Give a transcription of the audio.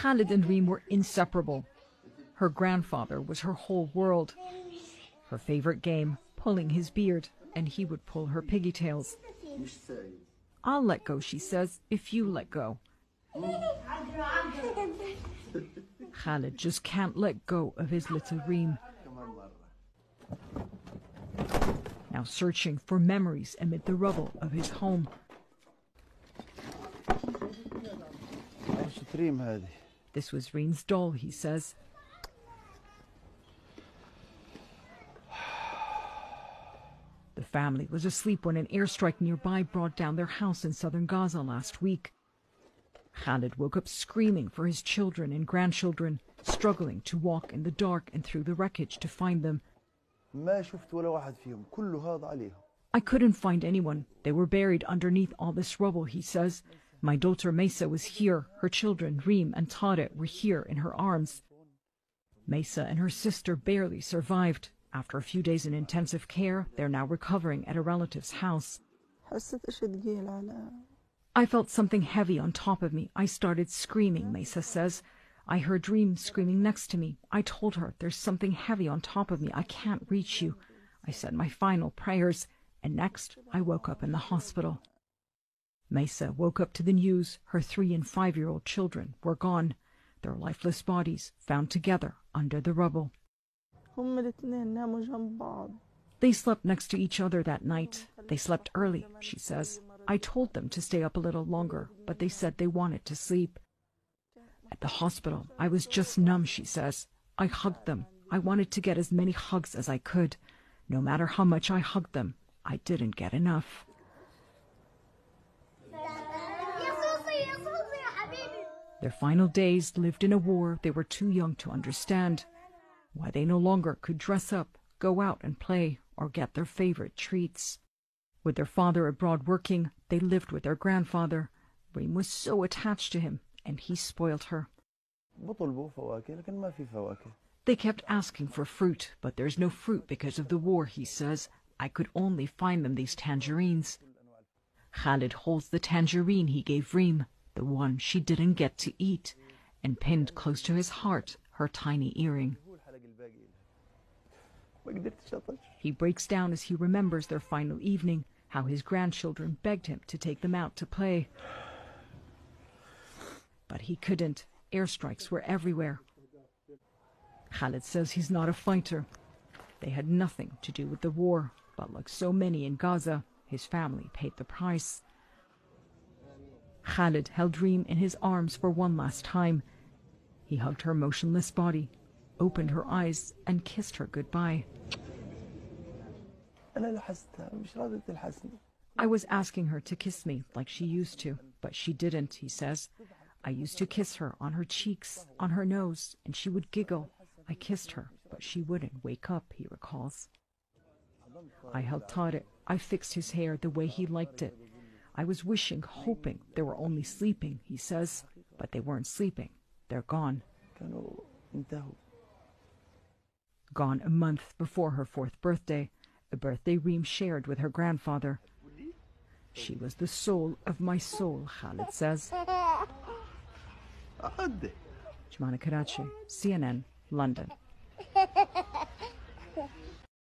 Khalid and Reem were inseparable. Her grandfather was her whole world. Her favorite game, pulling his beard, and he would pull her pigtails. I'll let go, she says, if you let go. Khalid just can't let go of his little Reem. Now searching for memories amid the rubble of his home. This was Reem's doll, he says. The family was asleep when an airstrike nearby brought down their house in southern Gaza last week. Khalid woke up screaming for his children and grandchildren, struggling to walk in the dark and through the wreckage to find them. I couldn't find anyone. They were buried underneath all this rubble, he says. My daughter Mesa was here. Her children, Reem and Tarek, were here in her arms. Mesa and her sister barely survived. After a few days in intensive care, they're now recovering at a relative's house. I felt something heavy on top of me. I started screaming, Mesa says. I heard Reem screaming next to me. I told her, there's something heavy on top of me. I can't reach you. I said my final prayers, and next I woke up in the hospital. Mesa woke up to the news. Her 3- and 5-year-old children were gone, their lifeless bodies found together under the rubble. They slept next to each other that night. They slept early, she says. I told them to stay up a little longer, but they said they wanted to sleep. At the hospital, I was just numb, she says. I hugged them. I wanted to get as many hugs as I could. No matter how much I hugged them, I didn't get enough. Their final days lived in a war they were too young to understand. Why they no longer could dress up, go out and play, or get their favorite treats. With their father abroad working, they lived with their grandfather. Reem was so attached to him, and he spoiled her. They kept asking for fruit, but there's no fruit because of the war, he says. I could only find them these tangerines. Khalid holds the tangerine he gave Reem, the one she didn't get to eat, and pinned close to his heart, her tiny earring. He breaks down as he remembers their final evening, how his grandchildren begged him to take them out to play. But he couldn't. Airstrikes were everywhere. Khalid says he's not a fighter. They had nothing to do with the war, but like so many in Gaza, his family paid the price. Khalid held Reem in his arms for one last time. He hugged her motionless body, opened her eyes, and kissed her goodbye. I was asking her to kiss me like she used to, but she didn't, he says. I used to kiss her on her cheeks, on her nose, and she would giggle. I kissed her, but she wouldn't wake up, he recalls. I held Tarek. I fixed his hair the way he liked it. I was wishing, hoping they were only sleeping, he says, but they weren't sleeping. They're gone. Gone a month before her 4th birthday, a birthday Reem shared with her grandfather. She was the soul of my soul, Khalid says. Jumana Karachi, CNN, London.